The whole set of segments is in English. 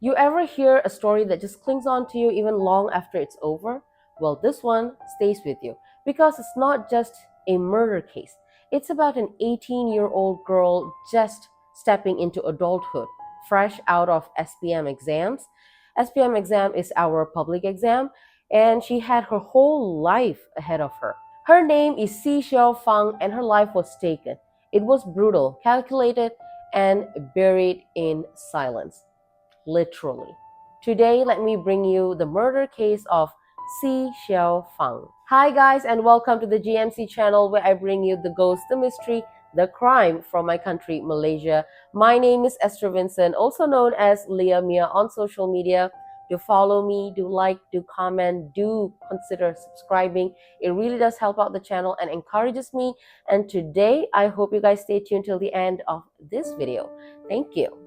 You ever hear a story that just clings on to you even long after it's over? Well, this one stays with you because it's not just a murder case. It's about an 18-year-old girl just stepping into adulthood, fresh out of SPM exams. SPM exam is our public exam, and she had her whole life ahead of her. Her name is Sheau Fang, and her life was taken. It was brutal, calculated, and buried in silence. Literally. Today, let me bring you the murder case of Sheau Fang. Hi guys, and welcome to the GMC channel where I bring you the ghost, the mystery, the crime from my country, Malaysia. My name is Esther Vincent, also known as LiaMia on social media. Do follow me, do like, do comment, do consider subscribing. It really does help out the channel and encourages me. And today, I hope you guys stay tuned till the end of this video. Thank you.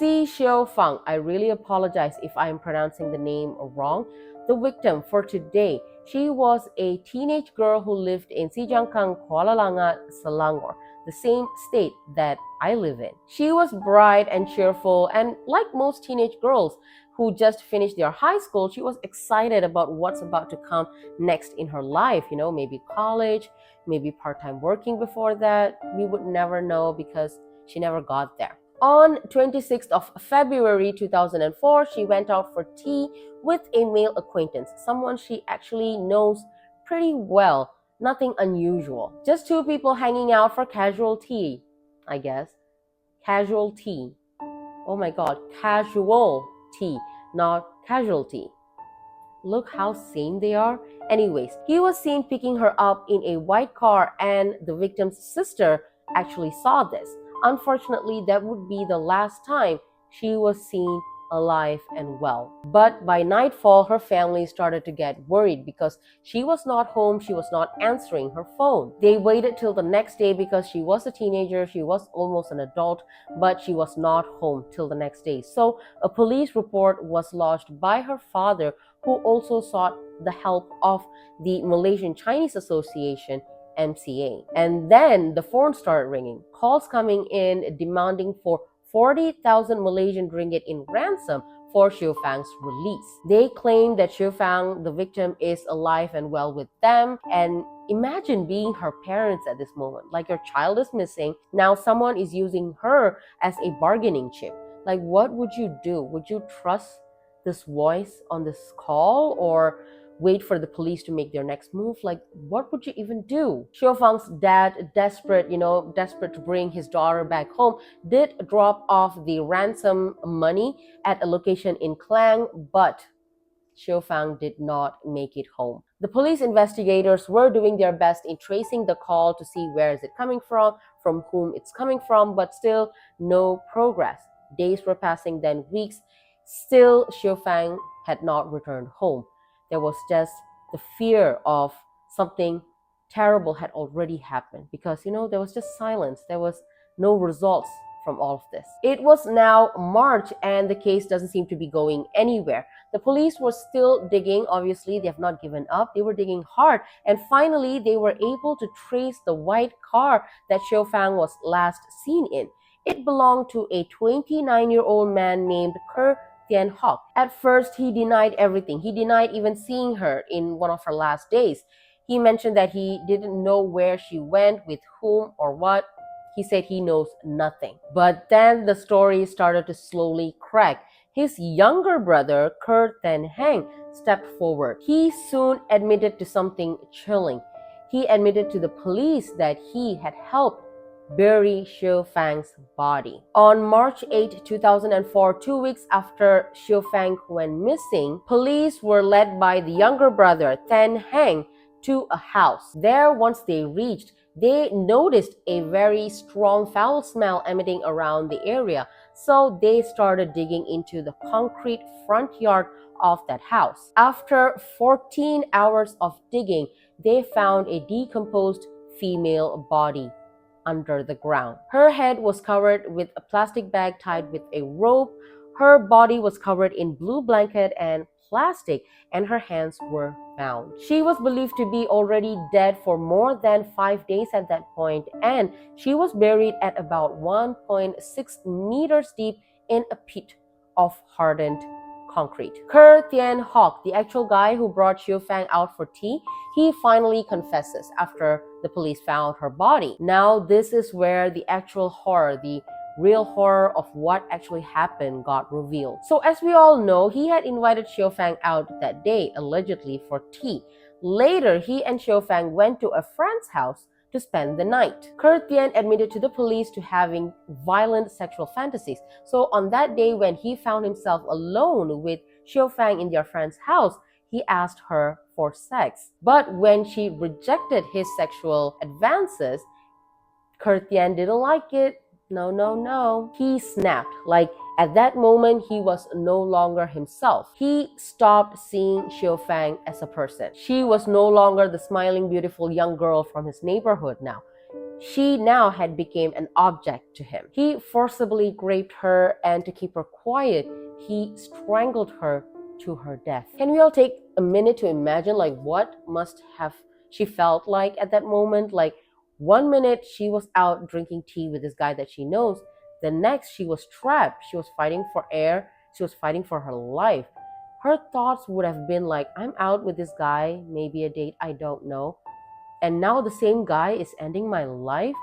Sheau Fang, I really apologize if I am pronouncing the name wrong. The victim for today, she was a teenage girl who lived in Sijangkang Selangor, the same state that I live in. She was bright and cheerful, and like most teenage girls who just finished their high school, she was excited about what's about to come next in her life. Maybe college, maybe part-time working before that. We would never know because she never got there. On 26th of February 2004, she went out for tea with a male acquaintance, someone she actually knows pretty well. Nothing unusual. Just two people hanging out for casual tea, I guess. Casual tea. Oh my god, casual tea, not casualty. Look how same they are. Anyways, he was seen picking her up in a white car, and the victim's sister actually saw this. Unfortunately, that would be the last time she was seen alive and well. But by nightfall, her family started to get worried because she was not home, she was not answering her phone. They waited till the next day because she was a teenager, she was almost an adult, but she was not home till the next day. So a police report was lodged by her father, who also sought the help of the Malaysian Chinese Association, MCA. And then the phone started ringing, calls coming in demanding for 40,000 Malaysian ringgit in ransom for Sheau Fang's release. They claim that Sheau Fang, the victim, is alive and well with them. And imagine being her parents at this moment. Like, your child is missing. Now someone is using her as a bargaining chip. Like, what would you do? Would you trust this voice on this call, or wait for the police to make their next move? Like, what would you even do? Sheau Fang's dad, desperate to bring his daughter back home, did drop off the ransom money at a location in Klang, but Sheau Fang did not make it home. The police investigators were doing their best in tracing the call to see where is it coming from whom it's coming from, but still no progress. Days were passing, then weeks. Still, Sheau Fang had not returned home. There was just the fear of something terrible had already happened because, there was just silence. There was no results from all of this. It was now March, and the case doesn't seem to be going anywhere. The police were still digging. Obviously, they have not given up. They were digging hard, and finally they were able to trace the white car that Sheau Fang was last seen in. It belonged to a 29-year-old man named Kerr Tian Hock. At first, he denied everything. He denied even seeing her in one of her last days. He mentioned that he didn't know where she went, with whom, or what. He said he knows nothing. But then the story started to slowly crack. His younger brother, Kerr Tian Hang, stepped forward. He soon admitted to something chilling. He admitted to the police that he had helped bury Sheau Fang's body. On March 8, 2004, 2 weeks after Sheau Fang went missing, police were led by the younger brother, Tian Hang, to a house. There, once they reached, they noticed a very strong foul smell emitting around the area. So they started digging into the concrete front yard of that house. After 14 hours of digging, they found a decomposed female body under the ground. Her head was covered with a plastic bag tied with a rope. Her body was covered in blue blanket and plastic, and her hands were bound. She was believed to be already dead for more than 5 days at that point, and she was buried at about 1.6 meters deep in a pit of hardened concrete. Ker Tien Hock, the actual guy who brought Sheau Fang out for tea, he finally confesses after the police found her body. Now this is where the actual horror, the real horror of what actually happened got revealed. So as we all know, he had invited Sheau Fang out that day, allegedly for tea. Later, he and Sheau Fang went to a friend's house to spend the night. Ker Tien admitted to the police to having violent sexual fantasies. So on that day when he found himself alone with Sheau Fang in their friend's house, he asked her for sex. But when she rejected his sexual advances, Ker Tien didn't like it. No. He snapped. Like at that moment, he was no longer himself. He stopped seeing Sheau Fang as a person. She was no longer the smiling, beautiful young girl from his neighborhood now. She now had become an object to him. He forcibly raped her, and to keep her quiet, he strangled her to her death. Can we all take a minute to imagine like what must have she felt like at that moment? Like 1 minute she was out drinking tea with this guy that she knows. The next she was trapped. She was fighting for air. She was fighting for her life. Her thoughts would have been like, I'm out with this guy, maybe a date, I don't know. And now the same guy is ending my life?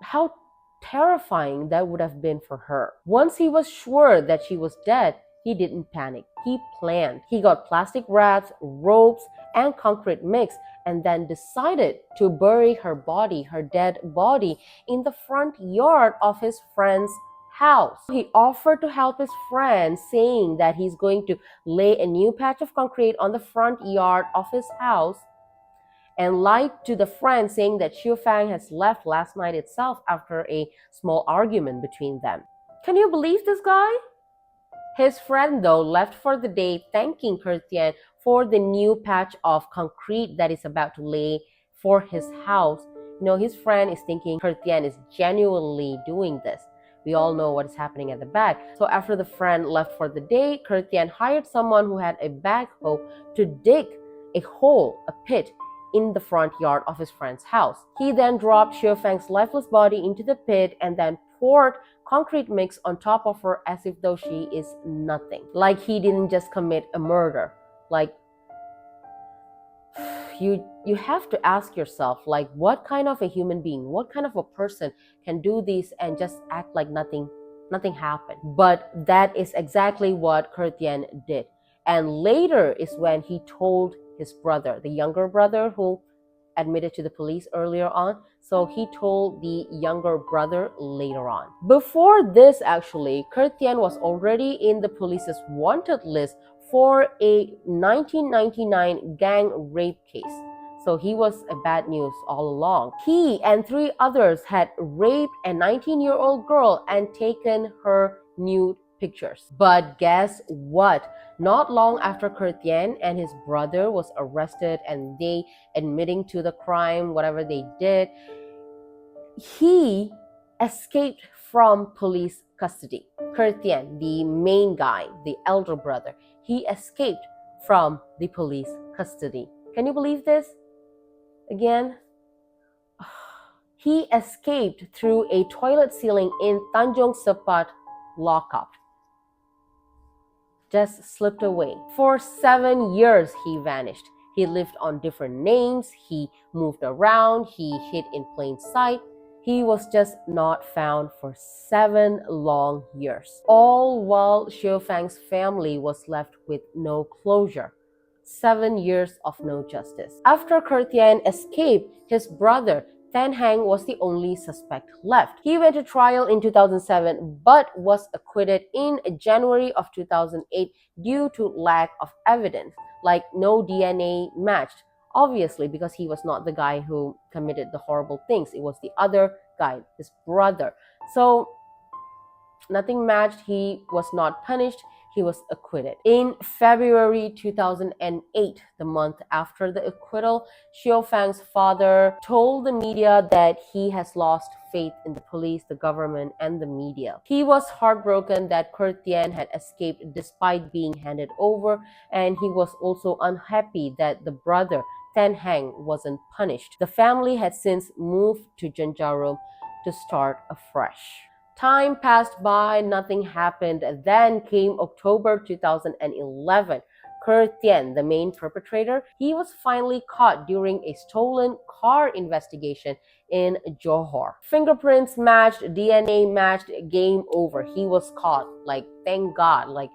How terrifying that would have been for her. Once he was sure that she was dead, he didn't panic. He planned. He got plastic wraps, ropes, and concrete mix, and then decided to bury her body, her dead body, in the front yard of his friend's house. He offered to help his friend, saying that he's going to lay a new patch of concrete on the front yard of his house, and lied to the friend, saying that Sheau Fang has left last night itself after a small argument between them. Can you believe this guy? His friend, though, left for the day, thanking Ker Tien for the new patch of concrete that is about to lay for his house. You know, his friend is thinking Ker Tien is genuinely doing this. We all know what is happening at the back. So after the friend left for the day, Ker Tien hired someone who had a backhoe to dig a hole, a pit, in the front yard of his friend's house. He then dropped Sheau Fang's lifeless body into the pit and then poured concrete mix on top of her as if though she is nothing. Like he didn't just commit a murder. Like you have to ask yourself, like, what kind of a human being, what kind of a person can do this and just act like nothing happened? But that is exactly what Ker Tien did. And later is when he told his brother, the younger brother who admitted to the police earlier on. So he told the younger brother later on. Before this, actually, Ker Tien was already in the police's wanted list for a 1999 gang rape case. So he was a bad news all along. He and 3 others had raped a 19-year-old girl and taken her nude pictures. But guess what? Not long after Ker Tien and his brother was arrested and they admitting to the crime, whatever they did, he escaped from police custody. Ker Tien, the main guy, the elder brother, he escaped from the police custody. Can you believe this? Again, he escaped through a toilet ceiling in Tanjung Sepat lockup. Just slipped away. For 7 years, he vanished. He lived on different names. He moved around. He hid in plain sight. He was just not found for 7 long years. All while Sheau Fang's family was left with no closure. 7 years of no justice. After Ker Tien escaped, his brother Tan Hang was the only suspect left. He went to trial in 2007 but was acquitted in January of 2008 due to lack of evidence, like no DNA matched. Obviously, because he was not the guy who committed the horrible things. It was the other guy, his brother. So nothing matched. He was not punished. He was acquitted. In February 2008, the month after the acquittal, Sheau Fang's father told the media that he has lost faith in the police, the government, and the media. He was heartbroken that Ker Tien had escaped despite being handed over, and he was also unhappy that the brother, Tan Hang, wasn't punished. The family had since moved to Janjarum to start afresh. Time passed by, nothing happened. Then came October 2011. Ker Tien, the main perpetrator, he was finally caught during a stolen car investigation in Johor. Fingerprints matched, DNA matched, game over. He was caught. Like, thank God. Like,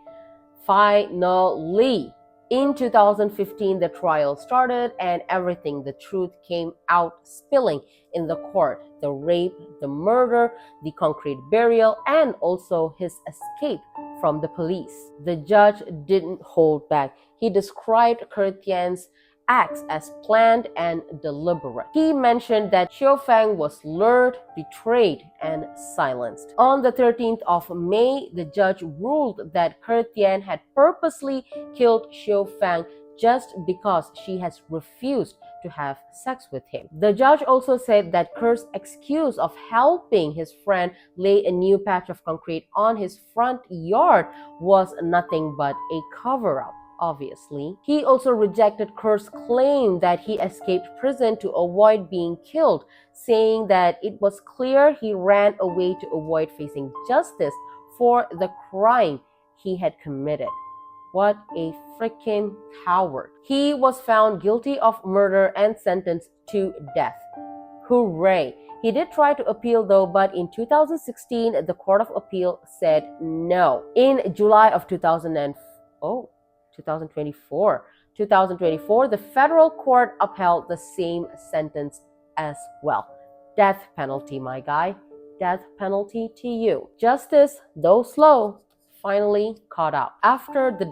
finally. In 2015, the trial started and everything, the truth came out spilling in the court. The rape, the murder, the concrete burial, and also his escape from the police. The judge didn't hold back. He described Ker Tien's acts as planned and deliberate. He mentioned that Sheau Fang was lured, betrayed, and silenced. On the 13th of May, the judge ruled that Ker Tien had purposely killed Sheau Fang just because she has refused to have sex with him. The judge also said that Ker's excuse of helping his friend lay a new patch of concrete on his front yard was nothing but a cover-up. Obviously. He also rejected Ker's claim that he escaped prison to avoid being killed, saying that it was clear he ran away to avoid facing justice for the crime he had committed. What a freaking coward. He was found guilty of murder and sentenced to death. Hooray! He did try to appeal though, but in 2016, the Court of Appeal said no. In July of 2024, the federal court upheld the same sentence as well. Death penalty, my guy. Death penalty to you. Justice, though slow, finally caught up. After the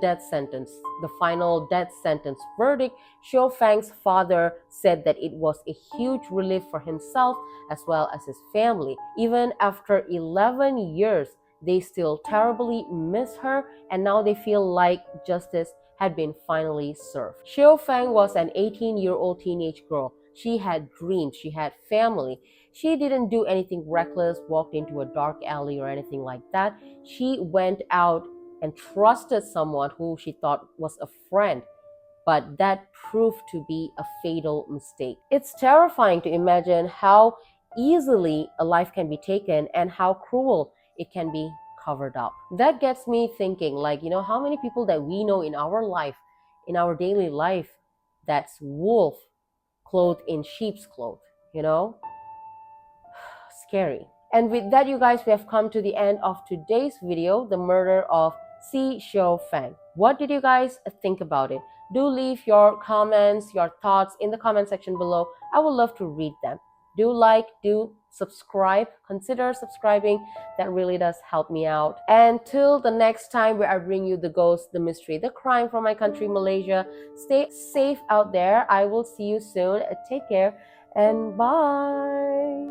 final death sentence verdict, Sheau Fang's father said that it was a huge relief for himself as well as his family. Even after 11 years, they still terribly miss her, and now they feel like justice had been finally served. Sheau Fang was an 18-year-old teenage girl. She had dreams, she had family. She didn't do anything reckless, walked into a dark alley or anything like that. She went out and trusted someone who she thought was a friend, but that proved to be a fatal mistake. It's terrifying to imagine how easily a life can be taken and how cruel it can be covered up. That gets me thinking, like, how many people that we know in our life, in our daily life, that's wolf clothed in sheep's clothes, Scary. And with that, you guys, we have come to the end of today's video, the murder of Sheau Fang. What did you guys think about it? Do leave your comments, your thoughts in the comment section below. I would love to read them. Do like, do subscribe, consider subscribing. That really does help me out. And till the next time where I bring you the ghost, the mystery, the crime from my country, Malaysia, stay safe out there. I will see you soon. Take care and bye.